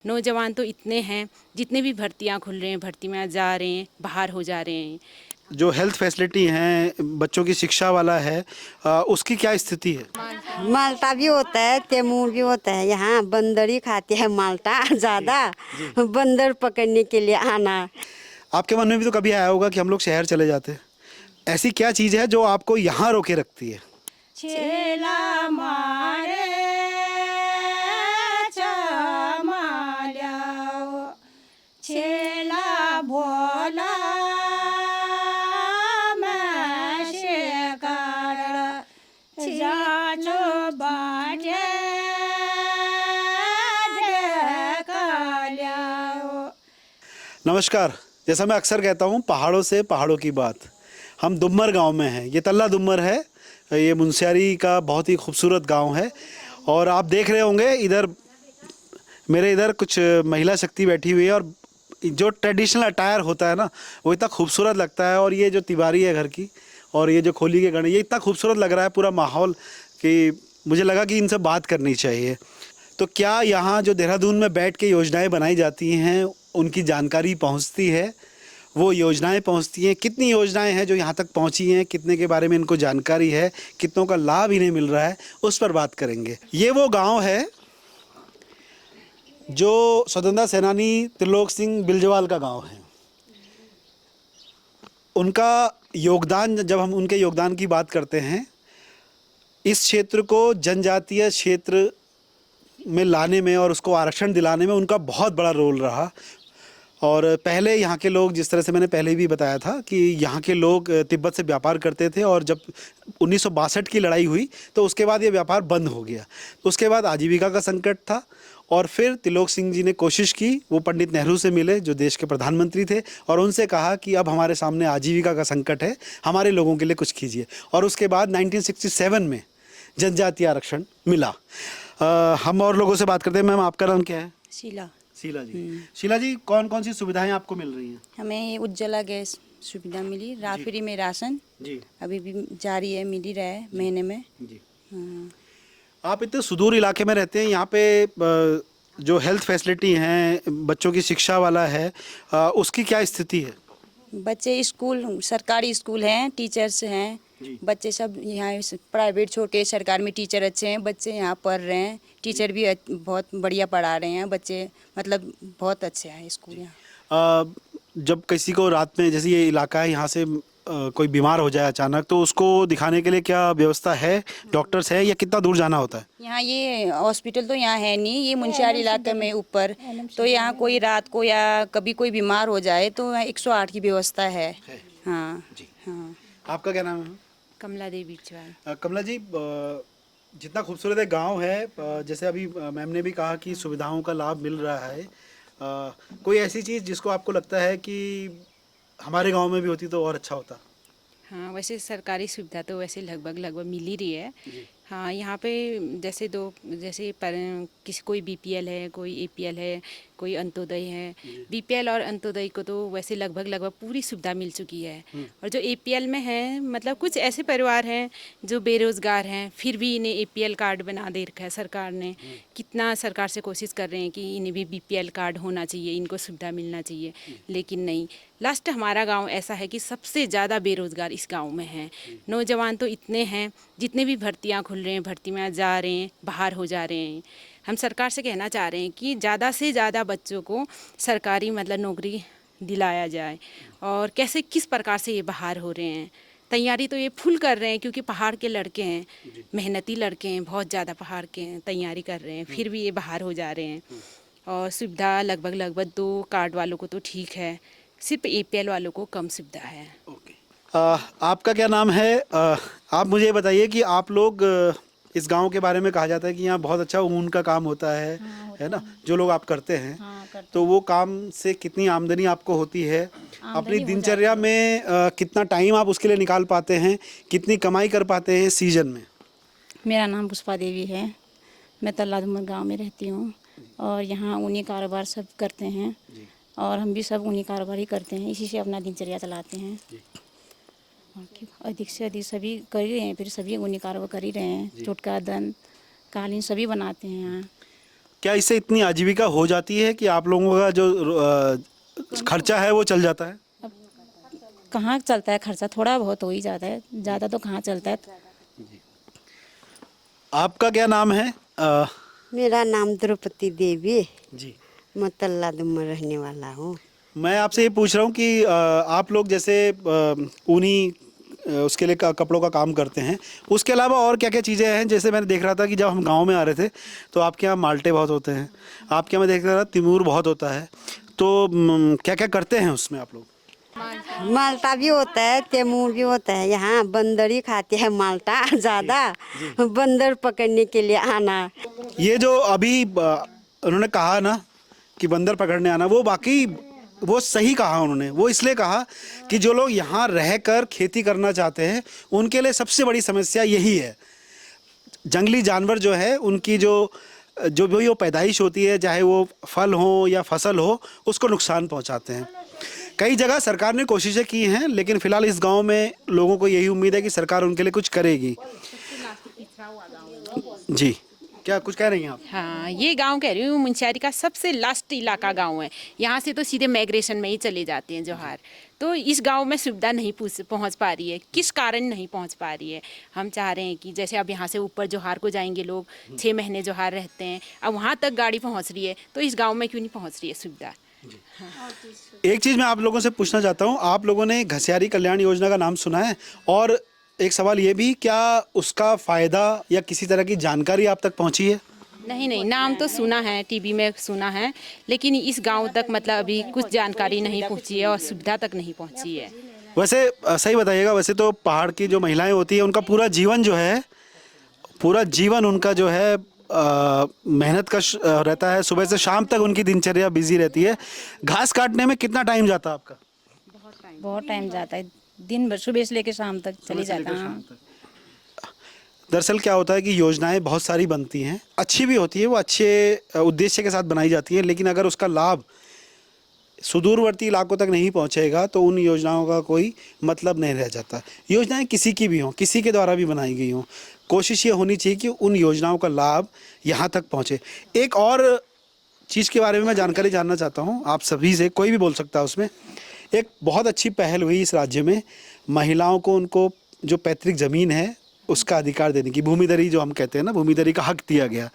नौजवान तो इतने हैं, जितने भी भर्तियां खुल रहे हैं, भर्ती में जा रहे हैं, बाहर हो जा रहे हैं। जो हेल्थ फैसिलिटी हैं, बच्चों की शिक्षा वाला है, उसकी क्या स्थिति है? माल्टा भी होता है, तैमूर भी होता है। यहाँ बंदर ही खाते हैं माल्टा ज़्यादा। बंदर पकड़ने के लिए आना। आपके मन में भी तो कभी आया होगा कि हम लोग शहर चले जाते हैं। ऐसी क्या चीज़ है जो आपको यहाँ रोके रखती है? छेला मारे चमाल्याओ, छेला भोला मैं शेगाड़, जाचो बाटे देखाल्याओ। नमस्कार। जैसा मैं अक्सर कहता हूँ, पहाड़ों से पहाड़ों की बात। हम दुम्मर गांव में हैं। ये तल्ला दुम्मर है। ये मुनस्यारी का बहुत ही खूबसूरत गांव है। और आप देख रहे होंगे इधर, मेरे इधर कुछ महिला शक्ति बैठी हुई है। और जो ट्रेडिशनल अटायर होता है ना, वो इतना खूबसूरत लगता है। और ये जो तिवारी है घर की, और ये जो खोली के गण, ये इतना खूबसूरत लग रहा है पूरा माहौल कि मुझे लगा कि इनसे बात करनी चाहिए। तो क्या यहाँ जो देहरादून में बैठ के योजनाएं बनाई जाती हैं, उनकी जानकारी पहुँचती है? वो योजनाएं पहुँचती हैं? कितनी योजनाएं हैं जो यहाँ तक पहुँची हैं, कितने के बारे में इनको जानकारी है, कितनों का लाभ इन्हें मिल रहा है, उस पर बात करेंगे। ये वो गांव है जो स्वतंत्रता सेनानी त्रिलोक सिंह बिलजवाल का गांव है। उनका योगदान, जब हम उनके योगदान की बात करते हैं, इस क्षेत्र को जनजातीय क्षेत्र में लाने में और उसको आरक्षण दिलाने में उनका बहुत बड़ा रोल रहा। और पहले यहाँ के लोग, जिस तरह से मैंने पहले भी बताया था कि यहाँ के लोग तिब्बत से व्यापार करते थे, और जब 1962 की लड़ाई हुई तो उसके बाद ये व्यापार बंद हो गया। उसके बाद आजीविका का संकट था, और फिर त्रिलोक सिंह जी ने कोशिश की। वो पंडित नेहरू से मिले, जो देश के प्रधानमंत्री थे, और उनसे कहा कि अब हमारे सामने आजीविका का संकट है, हमारे लोगों के लिए कुछ कीजिए। और उसके बाद 1967 में जनजातीय आरक्षण मिला। हम और लोगों से बात करते हैं। मैम, आपका नाम क्या है? शीला। शीला जी। शीला जी, कौन कौन सी सुविधाएं आपको मिल रही हैं? हमें उज्ज्वला गैस सुविधा मिली, राफरी में राशन जी अभी भी जारी है, मिल ही रहा है महीने में। जी। हाँ। आप इतने सुदूर इलाके में रहते हैं, यहाँ पे जो हेल्थ फैसिलिटी हैं, बच्चों की शिक्षा वाला है, उसकी क्या स्थिति है? बच्चे स्कूल, सरकारी स्कूल हैं, टीचर्स हैं। जी। बच्चे सब यहाँ प्राइवेट छोड़ के सरकार में टीचर अच्छे हैं, बच्चे यहाँ पढ़ रहे हैं। टीचर भी बहुत बढ़िया पढ़ा रहे हैं बच्चे, मतलब बहुत अच्छे हैं स्कूल यहाँ। जब किसी को रात में, जैसे ये इलाका है, यहाँ से कोई बीमार हो जाए अचानक, तो उसको दिखाने के लिए क्या व्यवस्था है? डॉक्टर्स है या कितना दूर जाना होता है? यहाँ ये हॉस्पिटल तो यहाँ है नहीं, ये मुनस्यारी इलाके में ऊपर। तो यहाँ कोई रात को या कभी कोई बीमार हो जाए तो 108 की व्यवस्था है। हाँ जी। हाँ। आपका क्या नाम है? कमला देवी चौहान। कमला जी, जितना खूबसूरत एक गांव है, जैसे अभी मैम ने भी कहा कि सुविधाओं का लाभ मिल रहा है, कोई ऐसी चीज़ जिसको आपको लगता है कि हमारे गांव में भी होती तो और अच्छा होता? हाँ, वैसे सरकारी सुविधा तो वैसे लगभग लगभग मिल ही रही है। जी। हाँ, यहाँ पे जैसे किसी कोई बीपीएल है, कोई एपीएल है, कोई अंत्योदय है। बीपीएल और अंत्योदय को तो वैसे लगभग लगभग पूरी सुविधा मिल चुकी है। और जो एपीएल में है, मतलब कुछ ऐसे परिवार हैं जो बेरोजगार हैं, फिर भी इन्हें एपीएल कार्ड बना दे रखा है सरकार ने। कितना सरकार से कोशिश कर रहे हैं कि इन्हें भी बीपीएल कार्ड होना चाहिए, इनको सुविधा मिलना चाहिए, लेकिन नहीं। लास्ट हमारा गांव ऐसा है कि सबसे ज़्यादा बेरोजगार इस गांव में हैं। नौजवान तो इतने हैं, जितने भी भर्तियां खुल रहे हैं, भर्ती में जा रहे हैं, बाहर हो जा रहे हैं। हम सरकार से कहना चाह रहे हैं कि ज़्यादा से ज़्यादा बच्चों को सरकारी मतलब नौकरी दिलाया जाए। और कैसे, किस प्रकार से ये बाहर हो रहे हैं, तैयारी तो ये फुल कर रहे हैं, क्योंकि पहाड़ के लड़के हैं, मेहनती लड़के हैं, बहुत ज़्यादा पहाड़ के हैं, तैयारी कर रहे हैं, फिर भी ये बाहर हो जा रहे हैं। और सुविधा लगभग लगभग 2 कार्ड वालों को तो ठीक है, सिर्फ एपीएल वालों को कम सुविधा है। ओके। आपका क्या नाम है? आप मुझे ये बताइए कि आप लोग, इस गांव के बारे में कहा जाता है कि यहाँ बहुत अच्छा ऊन का काम होता है ना, जो लोग आप करते हैं। तो वो काम से कितनी आमदनी आपको होती है? अपनी दिनचर्या में कितना टाइम आप उसके लिए निकाल पाते हैं? कितनी कमाई कर पाते हैं सीजन में? मेरा नाम पुष्पा देवी है। मैं तल्ला दुम्मर गाँव में रहती हूँ, और यहाँ ऊनी कारोबार सब करते हैं। और हम भी सब ऊनी कारोबार ही करते हैं, इसी से अपना दिनचर्या चलाते हैं। अधिक से अधिक सभी कर ही रहे हैं, फिर सभी ऊनी कारोबार कर ही रहे हैं। चोटका, दन, कालीन सभी बनाते हैं यहाँ। क्या इससे इतनी आजीविका हो जाती है कि आप लोगों का जो खर्चा है वो चल जाता है? कहाँ चलता है खर्चा, थोड़ा बहुत हो ही जाता है, ज़्यादा तो कहाँ चलता है। आपका क्या नाम है? मेरा नाम द्रौपदी देवी, जी, मैं तल्ला दुम्मर रहने वाला हूँ। मैं आपसे ये पूछ रहा हूँ कि आप लोग जैसे ऊनी उसके लिए कपड़ों का काम करते हैं, उसके अलावा और क्या क्या चीज़ें हैं? जैसे मैंने देख रहा था कि जब हम गांव में आ रहे थे तो आपके यहाँ माल्टे बहुत होते हैं, आपके यहाँ मैं देख रहा था तिमूर बहुत होता है, तो क्या क्या करते हैं उसमें आप लोग? माल्टा भी होता है, तेमूर भी होता है। यहाँ बंदर ही खाते हैं माल्टा ज़्यादा, बंदर पकड़ने के लिए आना। ये जो अभी उन्होंने कहा ना कि बंदर पकड़ने आना, वो बाकी वो सही कहा उन्होंने। वो इसलिए कहा कि जो लोग यहाँ रहकर खेती करना चाहते हैं उनके लिए सबसे बड़ी समस्या यही है। जंगली जानवर जो है उनकी जो जो भी वो पैदाइश होती है, चाहे वो फल हो या फसल हो, उसको नुकसान पहुँचाते हैं। कई जगह सरकार ने कोशिशें की हैं, लेकिन फ़िलहाल इस गांव में लोगों को यही उम्मीद है कि सरकार उनके लिए कुछ करेगी। जी, क्या कुछ कह रही हैं आप? हाँ, ये गांव कह रही हूँ मुंशियारी का सबसे लास्ट इलाका गांव है। यहाँ से तो सीधे माइग्रेशन में ही चले जाते हैं जोहार। तो इस गांव में सुविधा नहीं पहुँच पा रही है। किस कारण नहीं पहुँच पा रही है? हम चाह रहे हैं कि जैसे अब यहाँ से ऊपर जोहार को जाएंगे लोग, 6 महीने जोहार रहते हैं, अब वहाँ तक गाड़ी पहुँच रही है, तो इस गाँव में क्यों नहीं पहुँच रही है सुविधा? एक चीज़ मैं आप लोगों से पूछना चाहता हूँ, आप लोगों ने घसियारी कल्याण योजना का नाम सुना है? और एक सवाल ये भी, क्या उसका फ़ायदा या किसी तरह की जानकारी आप तक पहुँची है? नहीं नहीं, नाम तो सुना है, टीवी में सुना है, लेकिन इस गांव तक मतलब अभी कुछ जानकारी नहीं पहुंची है और सुविधा तक नहीं पहुंची है। वैसे सही बताइएगा, वैसे तो पहाड़ की जो महिलाएं होती हैं उनका पूरा जीवन जो है, पूरा जीवन उनका जो है मेहनत का रहता है। सुबह से शाम तक उनकी दिनचर्या बिजी रहती है। घास काटने में कितना टाइम जाता है आपका? बहुत टाइम जाता है, दिन भर सुबह से लेकर शाम तक चली जाता है। दरअसल क्या होता है कि योजनाएं बहुत सारी बनती हैं, अच्छी भी होती है, वो अच्छे उद्देश्य के साथ बनाई जाती हैं, लेकिन अगर उसका लाभ सुदूरवर्ती इलाकों तक नहीं पहुंचेगा तो उन योजनाओं का कोई मतलब नहीं रह जाता। योजनाएं किसी की भी हों, किसी के द्वारा भी बनाई गई हों, कोशिश ये होनी चाहिए कि उन योजनाओं का लाभ यहाँ तक पहुँचे। एक और चीज़ के बारे में मैं जानकारी जानना चाहता हूँ आप सभी से, कोई भी बोल सकता है उसमें। एक बहुत अच्छी पहल हुई इस राज्य में, महिलाओं को उनको जो पैतृक ज़मीन है उसका अधिकार देने की, भूमिधरी जो हम कहते हैं ना, भूमिधरी का हक दिया गया।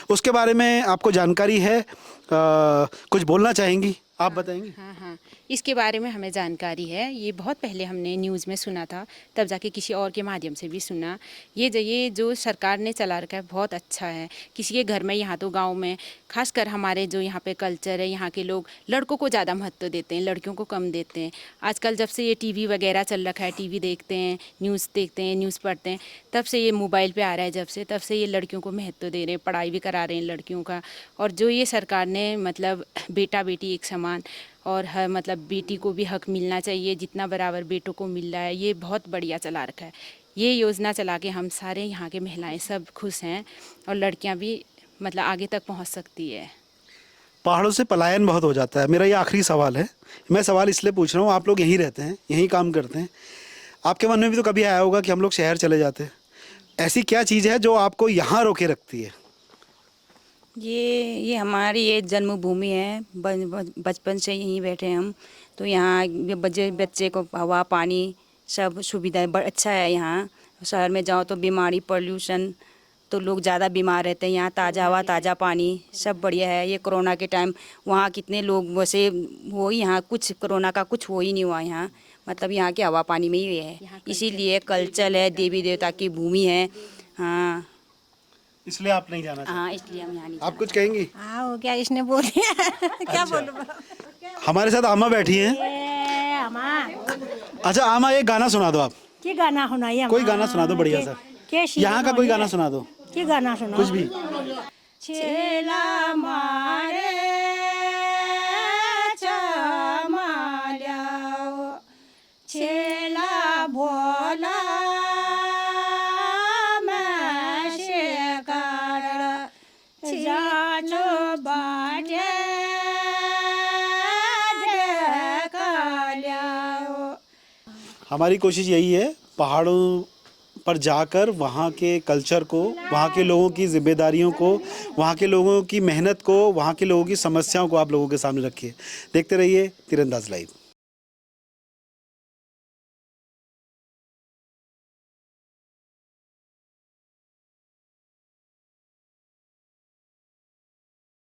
उसके बारे में आपको जानकारी है? कुछ बोलना चाहेंगी? आप बताएंगी? हाँ हाँ, इसके बारे में हमें जानकारी है। ये बहुत पहले हमने न्यूज़ में सुना था, तब जाके किसी और के माध्यम से भी सुना। ये जो सरकार ने चला रखा है बहुत अच्छा है। किसी के घर में, यहाँ तो गांव में खासकर हमारे जो यहाँ पे कल्चर है, यहाँ के लोग लड़कों को ज़्यादा महत्व देते हैं, लड़कियों को कम देते हैं। आजकल जब से ये टीवी वगैरह चल रखा है, टीवी देखते हैं, न्यूज़ देखते हैं, न्यूज़ पढ़ते हैं, तब से ये मोबाइल पे आ रहा है, जब से तब से ये लड़कियों को महत्व दे रहे हैं, पढ़ाई भी करा रहे हैं लड़कियों का। और जो ये सरकार ने मतलब बेटा बेटी एक समान, और हर मतलब बेटी को भी हक मिलना चाहिए जितना बराबर बेटों को मिल रहा है, ये बहुत बढ़िया चला रखा है। ये योजना चला के हम सारे यहाँ के महिलाएं सब खुश हैं, और लड़कियाँ भी मतलब आगे तक पहुँच सकती है। पहाड़ों से पलायन बहुत हो जाता है। मेरा ये आखिरी सवाल है। मैं सवाल इसलिए पूछ रहा हूँ, आप लोग यहीं रहते हैं, यहीं काम करते हैं, आपके मन में भी तो कभी आया होगा कि हम लोग शहर चले जाते हैं। ऐसी क्या चीज़ है जो आपको यहाँ रोके रखती है? ये हमारी ये जन्मभूमि है, बचपन से यहीं बैठे हम, तो यहाँ बच्चे को हवा पानी सब सुविधाएं अच्छा है। यहाँ शहर में जाओ तो बीमारी, पोल्यूशन, तो लोग ज़्यादा बीमार रहते हैं। यहाँ ताज़ा हवा, ताज़ा पानी सब बढ़िया है। ये कोरोना के टाइम वहाँ कितने लोग वैसे हो, यहाँ कुछ कोरोना का कुछ हो ही नहीं हुआ यहाँ, मतलब यहाँ के हवा पानी में ही है। इसीलिए कल्चर है, देवी देवता की भूमि है। हाँ, इसलिए आप नहीं जाना चाहते? हाँ, इसलिए हम यहाँ नहीं। आप कुछ कहेंगी? हाँ, वो क्या इसने बोल दिया। क्या बोलूं? हमारे साथ आमा बैठी हैं। अच्छा आमा, एक गाना सुना दो आप। क्या गाना सुनाइए? कोई गाना सुना दो बढ़िया सा, यहाँ का कोई गाना सुना दो। क्या गाना सुना? कुछ भी। छेला मारे चमाल्याओ, छेला भोला मैं शेकार, जानो बाटे देखा ल्याओ। हमारी कोशिश यही है, पर जाकर वहाँ के कल्चर को, वहाँ के लोगों की जिम्मेदारियों को, वहाँ के लोगों की मेहनत को, वहाँ के लोगों की समस्याओं को आप लोगों के सामने रखिए। देखते रहिए तीरंदाज लाइव।